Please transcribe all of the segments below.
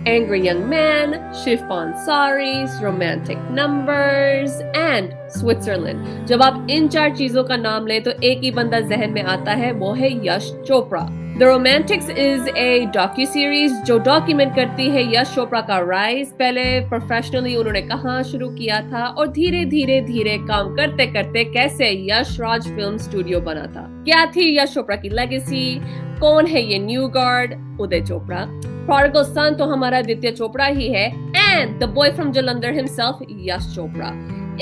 Angry Young Man, Chiffon Saris, Romantic Numbers and Switzerland. जब आप इन 4 चीजों का नाम लें तो एक ही बंदा जहन में आता है, वो है Yash Chopra. The Romantics is a docu-series जो डॉक्यूमेंट करती है यश चोपड़ा का राइज. पहले प्रोफेशनली उन्होंने कहाँ शुरू किया था और धीरे धीरे काम करते करते कैसे यश राज फिल्म स्टूडियो बना था. क्या थी यश चोपड़ा की लेगेसी, कौन है ये new guard Uday Chopra, prodigal son तो हमारा आदित्य चोपड़ा ही है, and the boy from Jalandhar himself Yash Chopra.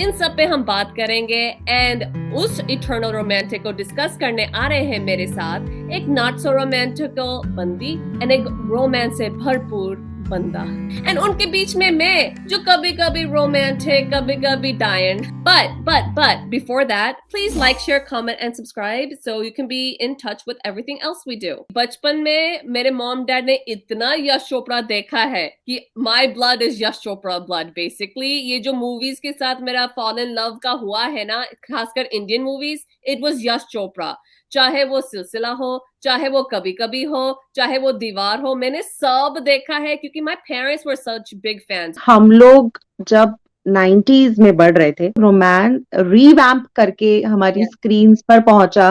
इन सब पे हम बात करेंगे एंड उस इटर्नल रोमांटिक को डिस्कस करने आ रहे हैं मेरे साथ एक नॉट सो रोमांटिकल बंदी एंड एक रोमांस से भरपूर बंदा एंड उनके बीच में मैं जो कभी कभी रोमांटिक कभी कभी डायन. But before that, please like, share, comment and subscribe so you can be in touch with everything else we do. बचपन में मेरे मॉम डैड ने इतना यश चोपड़ा देखा है कि my blood is Yash Chopra blood basically. ये जो मूवीज के साथ मेरा fall in love का हुआ है ना, खासकर Indian movies, it was Yash Chopra. चाहे वो सिलसिला हो, चाहे वो कभी कभी हो, चाहे वो दीवार हो, मैंने सब देखा है क्योंकि my parents were such big fans. हम लोग जब 90s में बढ़ रहे थे, रोमांस रीवैम्प करके हमारी स्क्रीन्स पर पहुंचा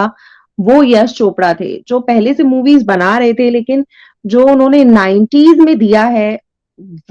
वो यश चोपड़ा थे, जो पहले से मूवीज बना रहे थे, लेकिन जो उन्होंने 90s में दिया है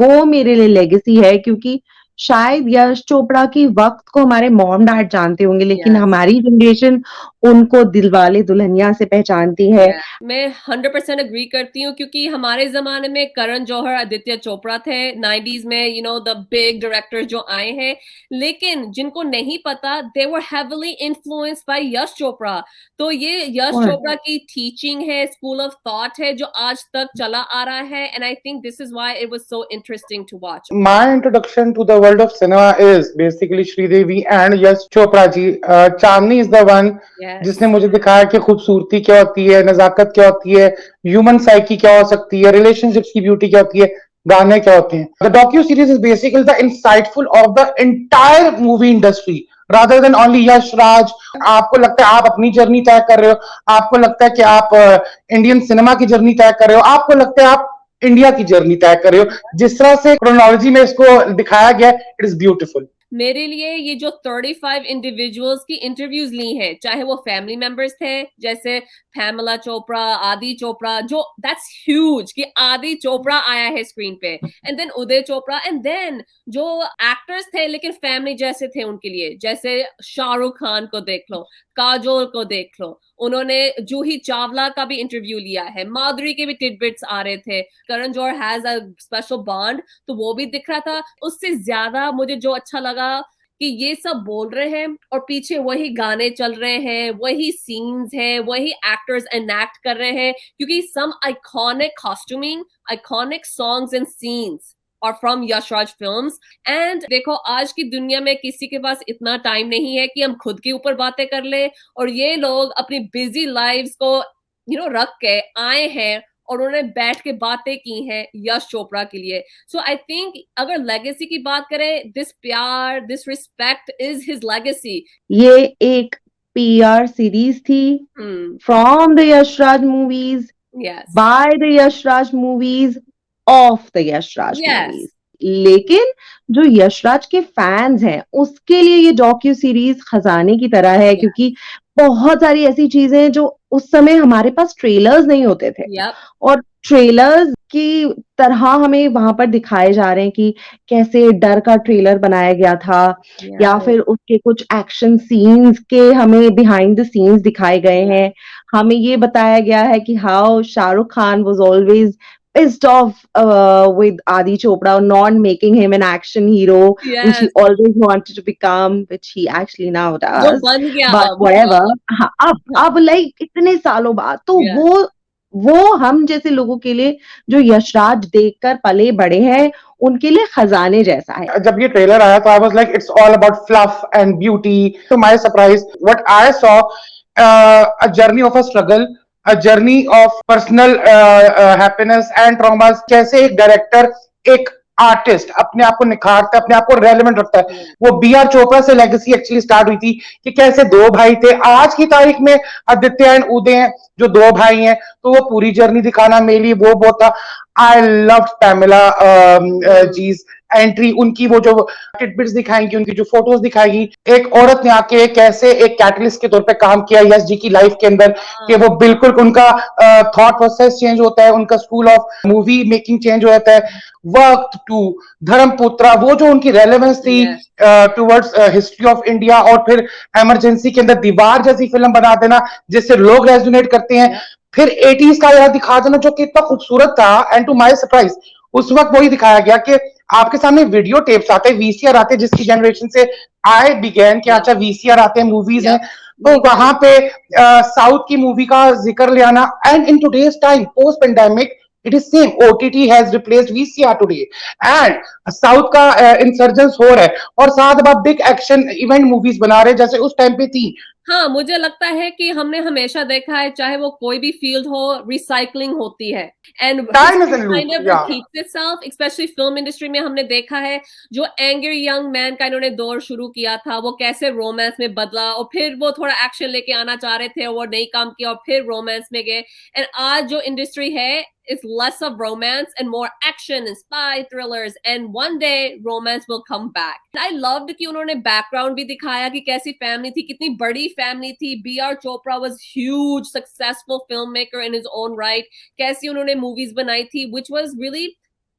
वो मेरे लिए लेगेसी है. क्योंकि शायद यश चोपड़ा की वक्त को हमारे मॉम डैड जानते होंगे, लेकिन हमारी जनरेशन उनको दिलवाले दुल्हनिया से पहचानती है. मैं 100% अग्री करती हूँ क्योंकि हमारे जमाने में करण जौहर, आदित्य चोपड़ा थे 90s में, you know the big director जो आए हैं, लेकिन जिनको नहीं पता दे वर heavily influenced by Yash Chopra. तो ये यश चोपड़ा की टीचिंग है, स्कूल ऑफ थॉट है जो आज तक चला आ रहा है and I think this is why it was so interesting to watch. My introduction to the world of cinema is basically Sridevi and Yash Chopra ji. Chandni is the one जिसने मुझे दिखाया कि खूबसूरती क्या होती है, नजाकत क्या होती है, ह्यूमन साइकी क्या हो सकती है, रिलेशनशिप्स की ब्यूटी क्या होती है, गाने क्या होते हैं. The docu series is basically the insightful of the entire movie industry rather than only Yash Raj. आपको लगता है आप अपनी जर्नी तय कर रहे हो, आपको लगता है कि आप इंडियन सिनेमा की जर्नी तय कर रहे हो, आपको लगता है आप इंडिया की जर्नी तय कर रहे हो. जिस तरह से क्रोनोलॉजी में इसको दिखाया गया, इट इज ब्यूटीफुल. मेरे लिए ये जो 35 इंडिविजुअल्स की इंटरव्यूज ली हैं, चाहे वो फैमिली मेंबर्स थे जैसे पैमेला चोपड़ा, आदि चोपड़ा, जो दैट्स ह्यूज कि आदि चोपड़ा आया है स्क्रीन पे, and then Uday Chopra, and then जो एक्टर्स थे लेकिन फैमिली जैसे थे उनके लिए, जैसे शाहरुख खान को देख लो, काजोल को देख लो, उन्होंने जूही चावला का भी इंटरव्यू लिया है, माधुरी के भी टिडबिट्स आ रहे थे, Karan Johar has a special bond तो वो भी दिख रहा था. उससे ज्यादा मुझे जो अच्छा लगा कि ये सब बोल रहे हैं और पीछे वही गाने चल रहे हैं, वही सीन्स हैं, वही एक्टर्स एनैक्ट कर रहे हैं क्योंकि some iconic costuming, iconic songs and scenes और from Yash Raj films. And देखो आज की दुनिया में किसी के पास इतना टाइम नहीं है कि हम खुद के ऊपर बातें कर ले, और ये लोग अपनी बिजी लाइव्स को रख के आए हैं और उन्होंने बैठ के बातें की हैं यश चोपड़ा के लिए. सो आई थिंक अगर लेगेसी की बात करें, दिस प्यार, this respect is his legacy. ये एक PR सीरीज थी from the Yash Raj movies, by the Yash Raj movies, of the Yash Raj movies. लेकिन जो यशराज के फैंस हैं उसके लिए ये डॉक्यू सीरीज खजाने की तरह है, क्योंकि बहुत सारी ऐसी चीजें जो उस समय हमारे पास ट्रेलर्स नहीं होते थे, और ट्रेलर्स की तरह हमें वहां पर दिखाए जा रहे हैं कि कैसे डर का ट्रेलर बनाया गया था, या फिर उसके कुछ एक्शन सीन्स के हमें बिहाइंड द सीन्स दिखाए गए हैं. हमें ये बताया गया है कि how Shahrukh Khan was always pissed off with Adi Chopra not making him an action hero, which he always wanted to become, which he actually now does. But whatever. अब like इतने सालों बाद तो वो हम जैसे लोगों के लिए जो यशराज देखकर पले बड़े हैं उनके लिए खजाने जैसा है. जब ये ट्रेलर आया तो I was like it's all about fluff and beauty. To my surprise, what I saw a journey of a struggle, a journey of personal happiness and traumas. कैसे एक डायरेक्टर एक आर्टिस्ट अपने आप को निखारता है, अपने आप को रेलेवेंट रखता है। वो बी.आर. चोपड़ा से लेगेसी एक्चुअली स्टार्ट हुई थी कि कैसे दो भाई थे, आज की तारीख में आदित्य एंड उदय हैं जो दो भाई हैं, तो वो पूरी जर्नी दिखाना मेरे लिए वो बहुत था। आई लव पैमेला जीज एंट्री, उनकी वो जो टिटबिट्स दिखाएंगी, उनकी जो फोटोज दिखाएगी, एक औरत ने आके कैसे एक कैटलिस्ट के तौर पे काम किया यश जी की लाइफ के अंदर, कि वो बिल्कुल उनका थॉट प्रोसेस चेंज होता है, उनका school of movie making change हो जाता है। वक्त टू धर्मपुत्रा, वो जो उनकी रेलेवेंस थी टुवर्ड्स हिस्ट्री ऑफ इंडिया, और फिर इमरजेंसी के अंदर दीवार जैसी फिल्म बना देना जिससे लोग रेजोनेट करते हैं। फिर 80s का यहाँ दिखा देना जो कि इतना खूबसूरत था, एंड टू माय सरप्राइज उस वक्त वही दिखाया गया कि आपके सामने वीडियो टेप्स आते हैं, वीसीआर आते हैं, जिसकी जनरेशन से आई बिगेन कि अच्छा वीसीआर आते हैं, मूवीज हैं, तो वहां पे साउथ की मूवी का जिक्र ले आना। And in today's time post pandemic it is same, OTT has replaced VCR today, and south का इंसर्जेंस हो रहा है, और साथ अब बिग एक्शन इवेंट मूवीज बना रहे जैसे उस टाइम पे थी। हाँ, मुझे लगता है कि हमने हमेशा देखा है, चाहे वो कोई भी फील्ड हो, रिसाइकलिंग होती है, and time is in loop, kind of repeats itself, especially film industry में हमने देखा है जो एंग्री यंग मैन का इन्होंने दौर शुरू किया था, वो कैसे रोमांस में बदला, और फिर वो थोड़ा एक्शन लेके आना चाह रहे थे, वो नहीं काम किया, और फिर रोमांस में गए, एंड आज जो इंडस्ट्री है is less of romance and more action and spy thrillers, and one day romance will come back. I loved कि उन्होंने background भी दिखाया कि कैसी family थी, कितनी बड़ी family थी। B.R. Chopra was huge successful filmmaker in his own right, कैसी उन्होंने movies बनाई थी which was really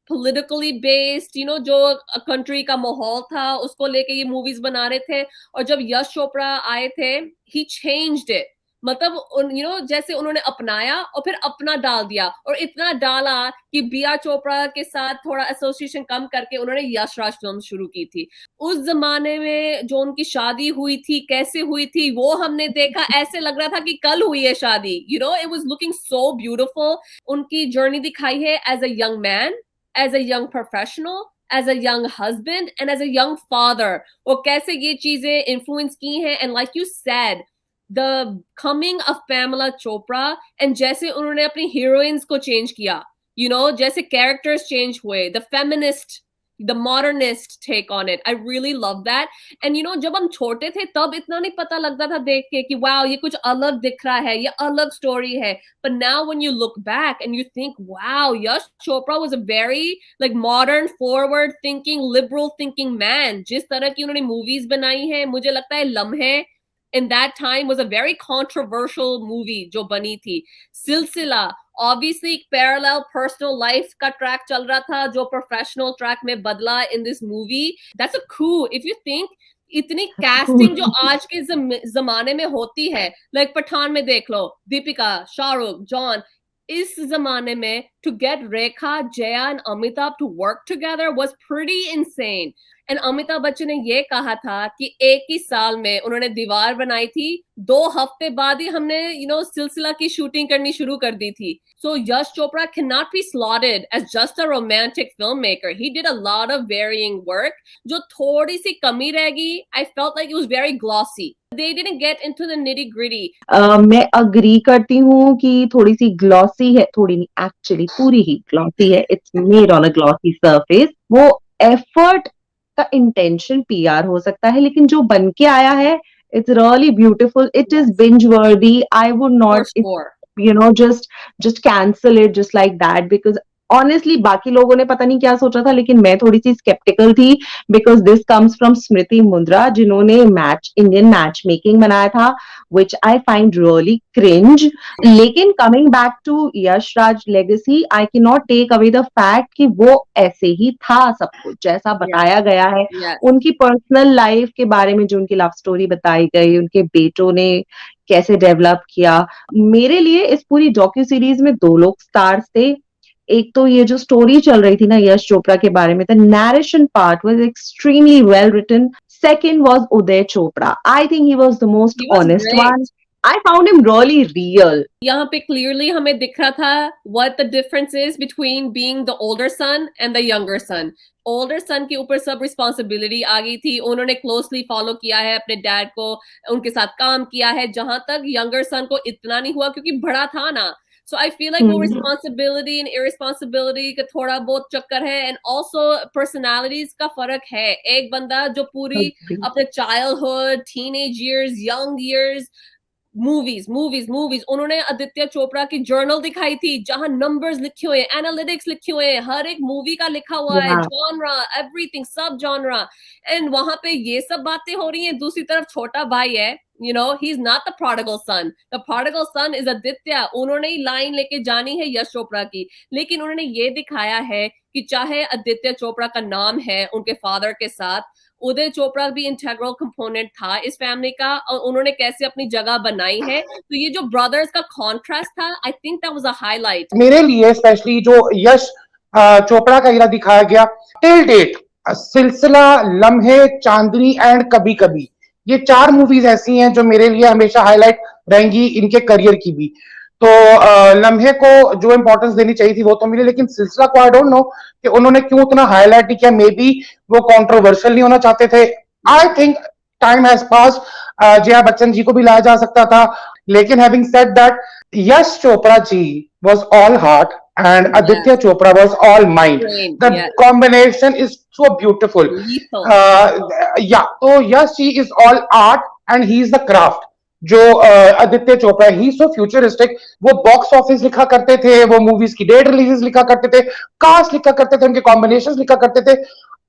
politically based, you know, जो country का माहौल था उसको लेके ये movies बना रहे थे। और जब यश चोपड़ा आए थे, he changed it, मतलब यू नो जैसे उन्होंने अपनाया और फिर अपना डाल दिया, और इतना डाला कि बी.आर. चोपड़ा के साथ थोड़ा एसोसिएशन कम करके उन्होंने यश राज फिल्म शुरू की थी। उस जमाने में जो उनकी शादी हुई थी, कैसे हुई थी वो हमने देखा, ऐसे लग रहा था कि कल हुई है शादी, you know, it was looking so beautiful. उनकी जर्नी दिखाई है as a young man, as a young professional, as a young husband and as a young father, और कैसे ये चीजें इन्फ्लुएंस की हैं, and like you said, the coming of Pamela Chopra, and जैसे उन्होंने अपनी heroines को change किया, you know, जैसे characters change हुए, the feminist, the modernist take on it, I really love that. And you know, जब हम छोटे थे तब इतना नहीं पता लगता था देख के कि wow, ये कुछ अलग दिख रहा है, ये अलग story है, but now when you look back and you think wow, Yash Chopra was a very like modern, forward thinking, liberal thinking man, जिस तरह की उन्होंने movies बनाई हैं, मुझे लगता है लम्हे in that time was a very controversial movie जो बनी थी। सिलसिला obviously parallel personal life का track चल रहा था जो professional track में बदला in this movie। That's a coup if you think इतनी casting जो आज के जमाने में होती है, like पठान में देख लो, दीपिका, शाहरुख, जॉन, इस जमाने में to get Rekha, Jaya and Amitabh to work together was pretty insane. And Amitabh Bachchan ने ये कहा था कि एक ही साल में उन्होंने दीवार बनाई थी, 2 हफ्ते बाद ही हमने यू नो सिलसिला की शूटिंग करनी शुरू कर दी थी। So Yash Chopra can not be slotted as just a romantic film maker, he did a lot of varying work. जो थोड़ी सी कमी रहेगी, I felt like it was very glossy, they didn't get into the nitty gritty. मैं agree करती हूँ कि थोड़ी सी ग्लॉसी है, थोड़ी नहीं एक्चुअली पूरी ही ग्लॉसी है, it's made on a glossy surface. वो एफर्ट का इंटेंशन पीआर हो सकता है, लेकिन जो बन के आया है it's really beautiful, it is binge worthy. I would not you know just cancel it just like that, because honestly बाकी लोगों ने पता नहीं क्या सोचा था, लेकिन मैं थोड़ी सी स्केप्टिकल थी because this comes from Smriti Mundra जिन्होंने इंडियन मैच मेकिंग बनाया था, which I find really cringe. लेकिन coming back to Yash Raj legacy, I can not take away the fact कि वो ऐसे ही था, सब कुछ जैसा बताया गया है। उनकी पर्सनल लाइफ के बारे में जो उनकी लव स्टोरी बताई गई, उनके बेटों ने कैसे डेवलप किया। मेरे लिए इस पूरी डॉक्यू सीरीज में 2 लोग स्टार्स थे। एक तो ये जो स्टोरी चल रही थी ना यश चोपड़ा के बारे में, the narration part was extremely well written. Second was Uday Chopra, I think he was the most honest one. I found him really real. यहाँ पे clearly हमें दिख रहा था what the difference is between being the older son and the younger son. Older son के ऊपर सब responsibility आ गई थी, उन्होंने closely follow किया है अपने dad को, उनके साथ काम किया है, जहां तक younger son को इतना नहीं हुआ क्योंकि बड़ा था ना। So I feel like वो responsibility and irresponsibility का थोड़ा बहुत चक्कर है, and also personalities का फर्क है. एक बंदा जो पूरी अपने childhood, teenage years, young years, movies उन्होंने आदित्य चोपड़ा की जर्नल दिखाई थी जहां नंबर्स लिखे हुए हैं, एनालिटिक्स लिखे हुए हैं, हर एक मूवी का लिखा हुआ है, जॉनरा, एवरीथिंग, सब जॉनरा, एंड वहां पे ये सब बातें हो रही हैं. दूसरी तरफ छोटा भाई है, you know, he's not the prodigal son. The prodigal son is Aditya. उन्होंने ही लाइन लेके जानी है यश चोपड़ा की, लेकिन उन्होंने ये दिखाया है कि चाहे आदित्य चोपड़ा का नाम है उनके फादर के साथ, उदय चोपड़ा भी इंटेग्रल कंपोनेंट था इस फैमिली का, और उन्होंने कैसे अपनी जगह बनाई है. तो ये जो ब्रदर्स का कॉन्ट्रास्ट था, I think that was a highlight मेरे लिए, स्पेशली जो यश चोपड़ा का इरा दिखाया गया टिल डेट. सिलसिला, लम्हे, चांदनी एंड कभी कभी, ये 4 मूवीज ऐसी हैं जो मेरे लिए हमेशा हाईलाइट रहेंगी इनके करियर की भी. तो लम्हे को जो इंपॉर्टेंस देनी चाहिए थी वो तो मिली, लेकिन सिलसिला को आई डोंट नो कि उन्होंने क्यों उतना हाईलाइट नहीं किया. मे बी वो कंट्रोवर्शियल नहीं होना चाहते थे. I think time has passed. Jaya Bachchan ji को भी लाया जा सकता था, लेकिन having said that, Yash Chopra ji was all heart and Aditya Chopra was all mind. The combination is so beautiful. Yeah, so yes, she is all art and he is the craft. जो आदित्य चोपड़ा, ही सो futuristic. वो box office लिखा करते थे, वो movies की date releases लिखा करते थे, कास्ट लिखा करते थे, उनके कॉम्बिनेशंस लिखा करते थे.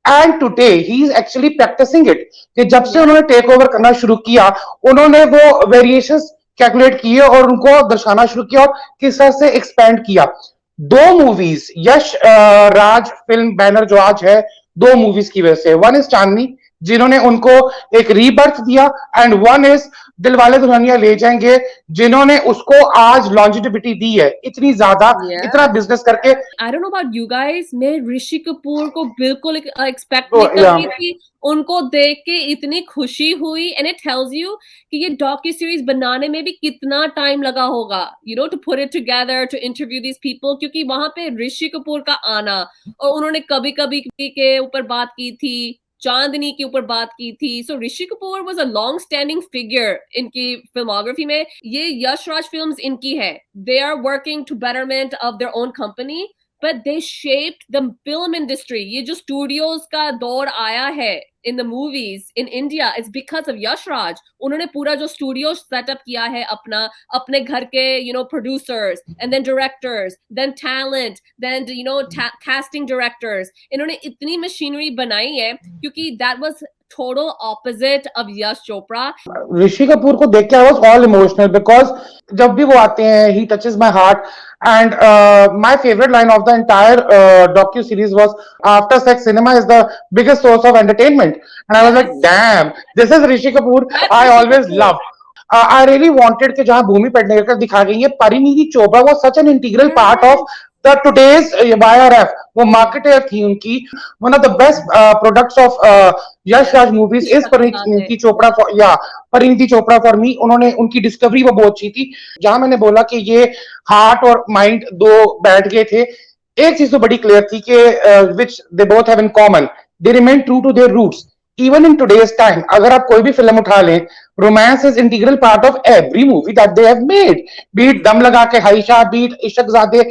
And today he is actually practising it. कि जब से उन्होंने टेक ओवर करना शुरू किया, उन्होंने वो वेरिएशंस कैलकुलेट किए और उनको दर्शाना शुरू किया और किस तरह से एक्सपेंड किया. 2 movies Yash Raj film banner जो आज है, 2 मूवीज की वजह से. वन इज चांदनी, जिन्होंने उनको एक रीबर्थ दिया, and one is Dilwale Dulhania ले जाएंगे, जिन्होंने उसको आज लॉन्जिविटी दी है इतनी ज्यादा, इतना बिजनेस करके. I don't know about you guys, मैं ऋषि कपूर को बिल्कुल एक्सपेक्ट नहीं कर रही थी. उनको देख के इतनी खुशी हुई, एंड इट टेल्स यू कि ये डॉक्यू सीरीज बनाने में भी कितना टाइम लगा होगा, you know, to put it together, to interview these people. क्योंकि वहां पे ऋषि कपूर का आना, और उन्होंने कभी कभी के ऊपर बात की थी, चांदनी के ऊपर बात की थी. So Rishi Kapoor was a long standing figure इनकी फिल्मोग्राफी में. ये यश राज फिल्म्स इनकी है. They are working to betterment of their own company, but they shaped the film industry. ये जो studios का दौर आया है in the movies in India, it's because of Yash Raj. उन्होंने पूरा जो studio set up किया है अपना, अपने घर के, you know, producers, and then directors, then talent, then, you know, casting directors. इन्होंने इतनी machinery बनाई है, क्योंकि that was total opposite of Yash Chopra. Rishi Kapoor को देख के I was all emotional because जब भी वो आते हैं, he touches my heart. And my favorite line of the entire docu series was, "After sex, cinema is the biggest source of entertainment." And I was like, "Damn, this is Rishi Kapoor I always loved." I really wanted कि जहाँ भूमि पेडनेकर दिखा गई है, Parineeti Chopra was such an integral part of the today's YRF. वो marketer थी उनकी. One of the best products of Yash Raj movies is Parineeti Chopra. Parineeti Chopra for me, उन्होंने, उनकी डिस्कवरी वो बहुत अच्छी थी. जहां मैंने बोला कि ये हार्ट और माइंड 2 बैठ गए थे, एक चीज तो बड़ी क्लियर थी कि which they both have in common, they remain true to their roots. Even in today's time, अगर आप कोई भी फिल्म उठा लें, romance is integral part of every movie that they have made. Beat Dum Laga Ke Haisha, beat Ishaqzaade,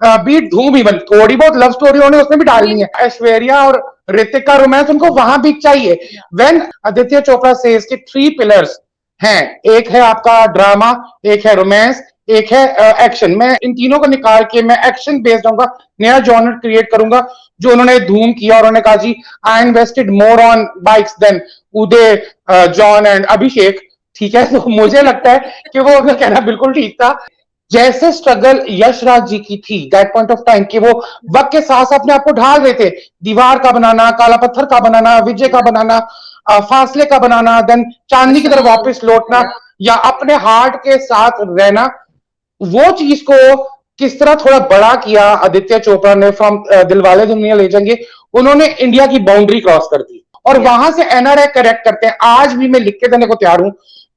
beat Dhoom, even थोड़ी बहुत love story उन्होंने उसमें भी डालनी है. ऐश्वर्या और ऋतिक का रोमांस उनको वहां भी चाहिए. व्हेन आदित्य चोपड़ा सेज कि 3 पिलर्स हैं, एक है आपका ड्रामा, एक है रोमांस, एक है एक्शन. मैं इन तीनों को निकाल के मैं एक्शन बेस्ड होऊंगा, नया जॉनर क्रिएट करूंगा, जो उन्होंने धूम किया. और उन्होंने कहा जी, I invested more on bikes than Uday, John and Abhishek. ठीक है, तो मुझे लगता है कि वो उनका कहना बिल्कुल ठीक था. जैसे स्ट्रगल यश राज जी की थी दैट पॉइंट ऑफ टाइम, कि वो वक्त के साथ अपने आप को ढाल रहे थे. दीवार का बनाना, काला पत्थर का बनाना, विजय का बनाना, फासले का बनाना, देन चांदनी की तरफ वापस लौटना, या अपने हार्ट के साथ रहना. वो चीज को किस तरह थोड़ा बड़ा किया आदित्य चोपड़ा ने. फ्रॉम दिलवाले दुल्हनिया ले जाएंगे, उन्होंने इंडिया की बाउंड्री क्रॉस कर दी, और वहां से एनआरआई करेक्ट करते हैं. आज भी मैं लिख के देने को तैयार हूं,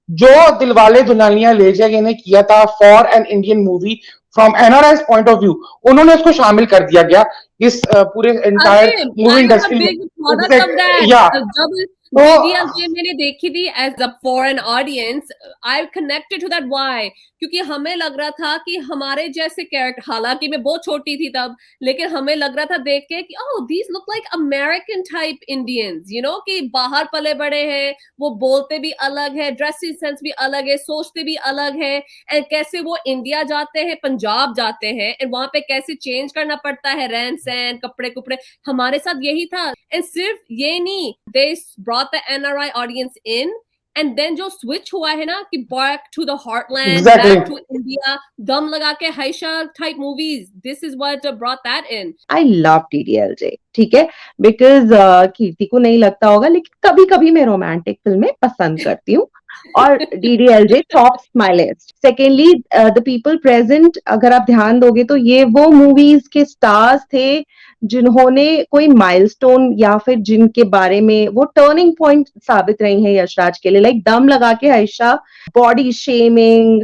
जो दिलवाले दुल्हनिया ले जाएंगे ने किया था for an Indian movie from NRI's point of view, उन्होंने उसको शामिल कर दिया गया इस पूरे एंटायर मूवी इंडस्ट्री में. DDLJ मैंने देखी थी as a foreign audience. I connected to that. Why? क्योंकि हमें लग रहा था कि हमारे जैसे कैरेक्टर, हालांकि मैं बहुत छोटी थी तब, लेकिन हमें लग रहा था देख के कि oh these look like American type Indians, you know, कि बाहर पले बड़े हैं, वो बोलते भी अलग है, ड्रेसिंग सेंस भी अलग है, सोचते भी अलग है, एंड कैसे वो इंडिया जाते हैं, पंजाब जाते हैं, एंड वहां पे कैसे चेंज करना पड़ता है, रहन सहन, कपड़े कुपड़े. हमारे साथ यही था. एंड सिर्फ ये नहीं, they brought the NRI audience in, and then जो स्विच हुआ है ना कि back to the heartland, back to India, Dum Laga Ke Haisha type movies, this is what brought that in. I love DDLJ. ठीक है, बिकॉज कीर्ति को नहीं लगता होगा, लेकिन कभी कभी मैं रोमांटिक फिल्में पसंद करती हूँ और DDLJ tops my list. Secondly, the people present, अगर आप ध्यान दोगे तो ये वो मूवीज के स्टार्स थे जिन्होंने कोई माइलस्टोन या फिर जिनके बारे में वो टर्निंग पॉइंट साबित रही है यशराज के लिए. Like Dum Laga Ke Haishaa, body shaming,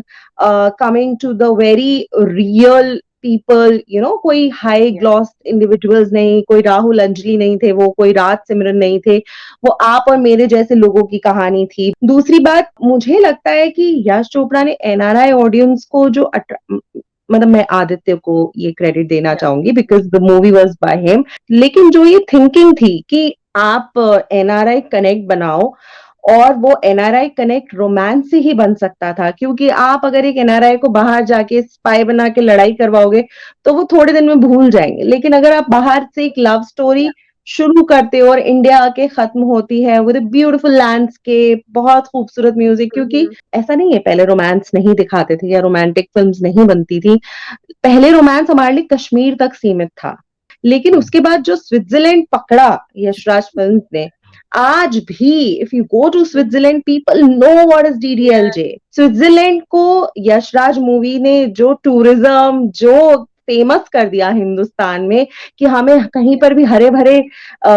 coming to the very real people, you know, कोई हाई ग्लॉस इंडिविजुअल्स नहीं, कोई राहुल अंजलि नहीं थे, वो कोई राज सिमरन नहीं थे, वो आप और मेरे जैसे लोगों की कहानी थी. दूसरी बात, मुझे लगता है कि यश चोपड़ा ने NRI ऑडियंस को जो मतलब मैं आदित्य को ये क्रेडिट देना चाहूंगी because the movie was by him, लेकिन जो ये थिंकिंग थी कि आप NRI कनेक्ट बनाओ, और वो NRI कनेक्ट रोमांस से ही बन सकता था, क्योंकि आप अगर एक NRI को बाहर जाके स्पाई बना के लड़ाई करवाओगे तो वो थोड़े दिन में भूल जाएंगे. लेकिन अगर आप बाहर से एक लव स्टोरी शुरू करते हो और इंडिया आके खत्म होती है विद ब्यूटीफुल लैंडस्केप, बहुत खूबसूरत म्यूजिक, क्योंकि ऐसा नहीं है पहले रोमांस नहीं दिखाते थे या रोमांटिक फिल्म्स नहीं बनती थी. पहले रोमांस हमारे लिए कश्मीर तक सीमित था, लेकिन उसके बाद जो स्विट्जरलैंड पकड़ा यशराज फिल्म्स ने, आज भी if you go to Switzerland, people know what is DDLJ. Switzerland को यशराज मूवी ने जो टूरिज्म, जो फेमस कर दिया हिंदुस्तान में, कि हमें कहीं पर भी हरे भरे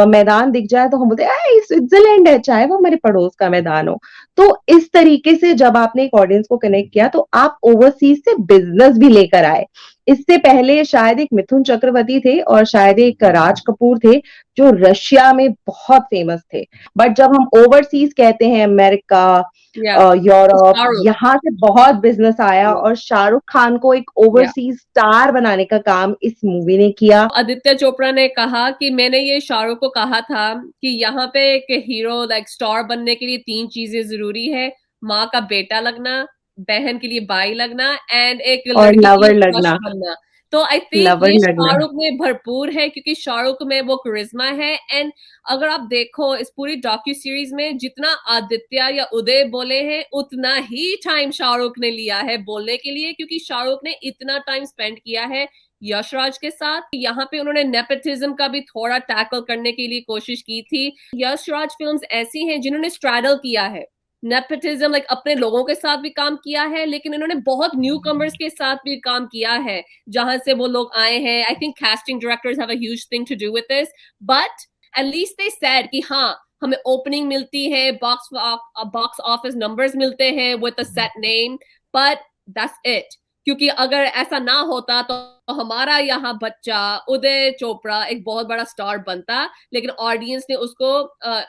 मैदान दिख जाए तो हम बोलते हैं स्विट्जरलैंड है, चाहे वो हमारे पड़ोस का मैदान हो. तो इस तरीके से जब आपने एक ऑडियंस को कनेक्ट किया तो आप ओवरसीज से बिजनेस भी लेकर आए. इससे पहले शायद एक मिथुन चक्रवर्ती थे और शायद एक राज कपूर थे जो रशिया में बहुत फेमस थे. बट जब हम ओवरसीज कहते हैं, अमेरिका, यूरोप, यहाँ से बहुत बिजनेस आया और शाहरुख खान को एक ओवरसीज स्टार बनाने का काम इस मूवी ने किया. आदित्य चोपड़ा ने कहा कि मैंने ये शाहरुख को कहा था कि यहाँ पे एक हीरो लाइक स्टार बनने के लिए 3 चीजें जरूरी है: माँ का बेटा लगना, बहन के लिए भाई लगना, एंड एक लवर लगना. बनना. तो आई थिंक ये शाहरुख में भरपूर है, क्योंकि शाहरुख में वो करिश्मा है. एंड अगर आप देखो इस पूरी डॉक्यू सीरीज में जितना आदित्य या उदय बोले हैं, उतना ही टाइम शाहरुख ने लिया है बोलने के लिए, क्योंकि शाहरुख ने इतना टाइम स्पेंड किया है यशराज के साथ. यहाँ पे उन्होंने नेपोटिज्म का भी थोड़ा टैकल करने के लिए कोशिश की थी. यशराज फिल्म्स ऐसी हैं जिन्होंने स्ट्रैडल किया है नेपोटिज्म, लाइक अपने लोगों के साथ भी काम किया है, लेकिन इन्होंने बहुत न्यू कमर्स के साथ भी काम किया है जहां से वो लोग आए हैं. I think casting directors have a huge thing to do with this, but at least they said कि हाँ हमें ओपनिंग मिलती है, बॉक्स ऑफिस नंबर्स मिलते हैं with a set name, but that's it. क्योंकि अगर ऐसा ना होता तो हमारा यहाँ बच्चा उदय चोपड़ा एक बहुत बड़ा स्टार बनता, लेकिन ऑडियंस ने उसको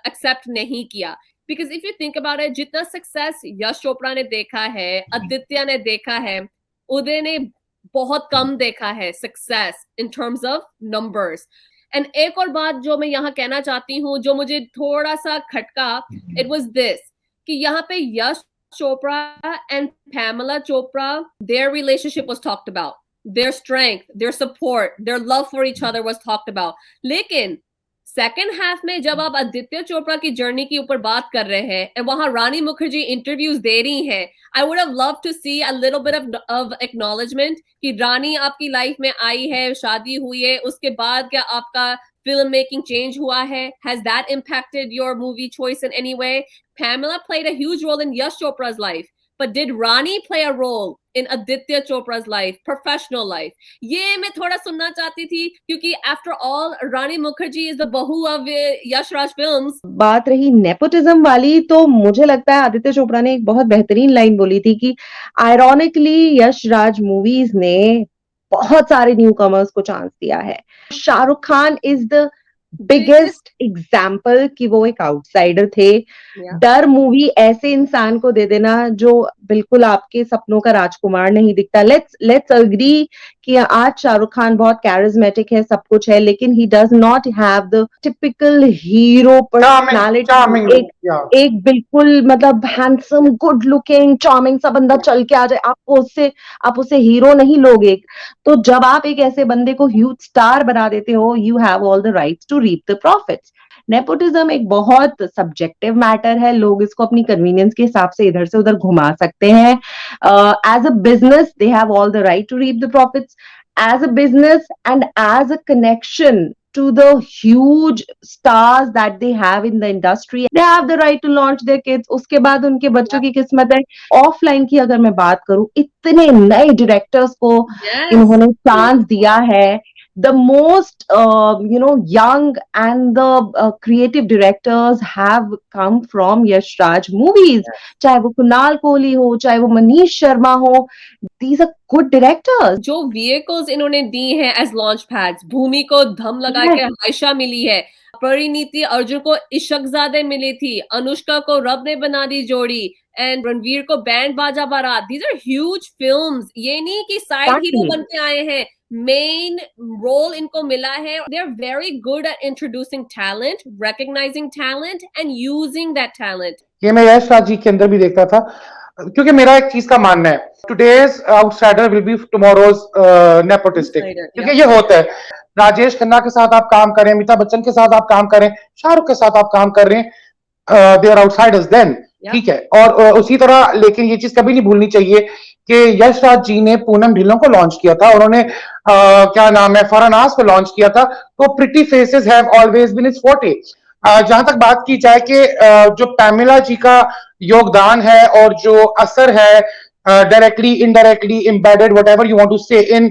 एक्सेप्ट नहीं किया. Because if you think about it, जितना सक्सेस यश चोपड़ा ने देखा है, आदित्य ने देखा है, उदय ने बहुत कम देखा है success in terms of numbers. And एक और बात जो मैं यहाँ कहना चाहती हूँ, जो मुझे थोड़ा सा खटका, इट वाज दिस कि यहाँ पे यश Chopra and Pamela Chopra, their relationship was talked about. Their strength, their support, their love for each other was talked about. लेकिन सेकेंड हाफ में जब आप आदित्य चोपड़ा की जर्नी के ऊपर बात कर रहे हैं और वहां रानी मुखर्जी इंटरव्यूज दे रही हैं, I would have love to see a little bit of acknowledgement कि रानी आपकी लाइफ में आई है, शादी हुई है, उसके बाद क्या आपका film making change हुआ है? Has that impacted your movie choice in any way? Pamela played a huge role in Yash Chopra's life, but did Rani play a role in Aditya Chopra's life, professional life? ये मैं थोड़ा सुनना चाहती थी, क्योंकि after all, Rani Mukherjee is the बहू of Yash Raj Films. बात रही नेपोटिज्म वाली, तो मुझे लगता है आदित्य चोपड़ा ने एक बहुत बेहतरीन लाइन बोली थी कि आयरॉनिकली यश राज मूवीज ने बहुत सारे न्यू कमर्स को चांस दिया है. Shahrukh Khan is the biggest example कि वो एक आउटसाइडर थे। डर मूवी ऐसे इंसान को दे देना जो बिल्कुल आपके सपनों का राजकुमार नहीं दिखता। लेट्स अग्री कि आज शाहरुख खान बहुत कैरिज्मेटिक है, सब कुछ है, लेकिन he does not have the typical hero personality. एक बिल्कुल मतलब हैंडसम, गुड लुकिंग, चार्मिंग सा बंदा चल के आ जाए, आप उससे हीरो नहीं लोगे। तो जब आप एक ऐसे बंदे को ह्यूज स्टार बना देते हो, you have all the rights to reap the profits. Nepotism एक बहुत सब्जेक्टिव मैटर है, लोग इसको अपनी कन्वीनियंस के हिसाब से इधर से उधर घुमा सकते हैं। As a business they have all the right to reap the profits. As a business and as a connection to the huge stars that they have in the industry, they have the right to launch their kids. उसके बाद उनके बच्चों की किस्मत है। Offline की अगर मैं बात करूं, इतने नए डायरेक्टर्स को इन्होंने चांस दिया है। The most young and the creative directors have come from Yash Raj movies. चाहे वो कुणाल कोहली हो, चाहे वो मनीष शर्मा हो, these are good directors. जो vehicles इन्होंने दी हैं as launch pads, भूमि को धम लगा के आयशा मिली है, परिणीति अर्जुन को इशकजादे मिली थी, अनुष्का को रब ने बना दी जोड़ी, एंड रणवीर को बैंड बाजा बारात। These are huge films. ये नहीं कि साइड हीरो बन के आए हैं, मेन रोल इनको मिला है। They are very good at introducing talent, recognizing talent and using that talent. ये मैं यश राज जी के अंदर भी देखता था, क्योंकि मेरा एक चीज का मानना है, today's outsider will be tomorrow's nepotistic. क्योंकि ये होता है, राजेश खन्ना के साथ आप काम करें, अमिताभ बच्चन के साथ आप काम करें, शाहरुख के साथ आप काम कर रहे हैं, दे आर आउटसाइडर्स देन, ठीक है। और उसी तरह, लेकिन ये चीज कभी नहीं भूलनी चाहिए कि यश राज जी ने पूनम ढिल्लों को लॉन्च किया था, उन्होंने क्या नाम है, फरहानाज को लॉन्च किया था। तो pretty faces have always been his forte. जहां तक बात की जाए कि जो पैमेला जी का योगदान है और जो असर है, directly indirectly embedded, whatever you want to say, in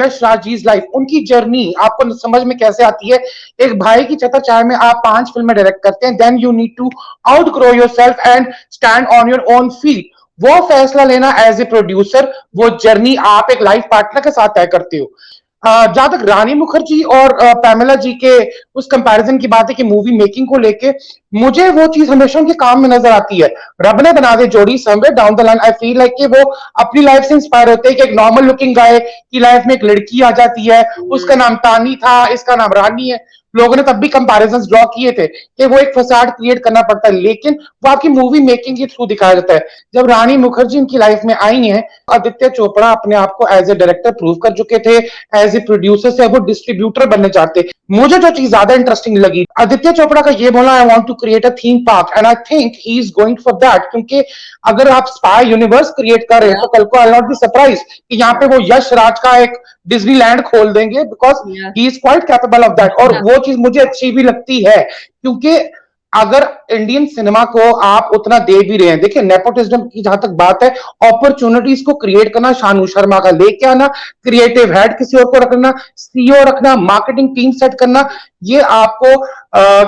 Yash Raj ji life, उनकी जर्नी आपको समझ में कैसे आती है। एक भाई की चतुर में आप 5 फिल्में डायरेक्ट करते हैं, then you need to outgrow yourself and stand on your own feet. वो फैसला लेना एज ए प्रोड्यूसर, वो जर्नी आप एक लाइफ पार्टनर के साथ तय करते हो। जहां तक रानी मुखर्जी और पैमेला जी के उस कंपैरिजन की बात है कि मूवी मेकिंग को लेके, मुझे वो चीज हमेशा उनके काम में नजर आती है। रब ने बना दे जोड़ी, somewhere down the line I feel like कि वो अपनी लाइफ से इंस्पायर होते हैं कि एक नॉर्मल लुकिंग गाय की लाइफ में एक लड़की आ जाती है, उसका नाम तानी था, इसका नाम रानी है। लोगों ने तब भी कंपैरिजंस ड्रॉ किए थे कि वो एक फसाड क्रिएट करना पड़ता है, लेकिन वो आपकी मूवी मेकिंग के थ्रू दिखाया जाता है। जब रानी मुखर्जी इनकी लाइफ में आई हैं, आदित्य चोपड़ा अपने आप को एज ए डायरेक्टर प्रूव कर चुके थे, एज ए प्रोड्यूसर से वो डिस्ट्रीब्यूटर बनने चाहते। मुझे जो चीज ज्यादा इंटरेस्टिंग लगी, आदित्य चोपड़ा का ये बोला, I want to create a theme park, and I think he is going for that. क्योंकि अगर आप स्पाई यूनिवर्स क्रिएट कर रहे हैं, तो कल को आई नॉट बी सरप्राइज कि यहाँ पे वो यश राज का एक डिज्नीलैंड खोल देंगे, because he is quite capable of that. और वो चीज मुझे अच्छी भी लगती है, क्योंकि अगर इंडियन सिनेमा को आप उतना दे भी रहे हैं, देखिए नेपोटिज्म की जहां तक बात है, अपॉर्चुनिटीज को क्रिएट करना, शानू शर्मा का लेके आना, क्रिएटिव हेड किसी और को रखना, सीईओ रखना, मार्केटिंग टीम सेट करना, ये आपको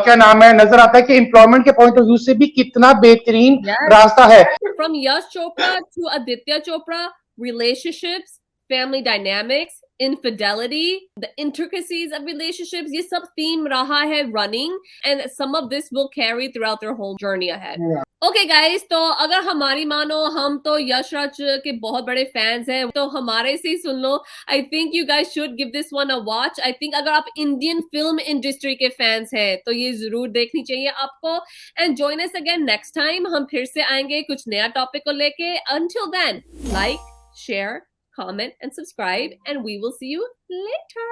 क्या नाम है, नजर आता है कि एम्प्लॉयमेंट के पॉइंट ऑफ व्यू से भी कितना बेहतरीन रास्ता है। From Yash Chopra to Aditya Chopra, relationships, family dynamics, infidelity, the intricacies of relationships, ये सब theme रहा है running, and some of this will carry throughout their whole journey ahead. Okay guys, तो अगर हमारी मानो, हम तो यश राज के बहुत बड़े फैंस हैं, तो हमारे से ही सुन लो। I think you guys should give this one a watch. I think अगर आप इंडियन फिल्म इंडस्ट्री के फैंस हैं, तो ये जरूर देखनी चाहिए आपको। And join us again next time. हम फिर से आएंगे कुछ नया टॉपिक को लेके। Until then, like, share, comment, and subscribe, and we will see you later.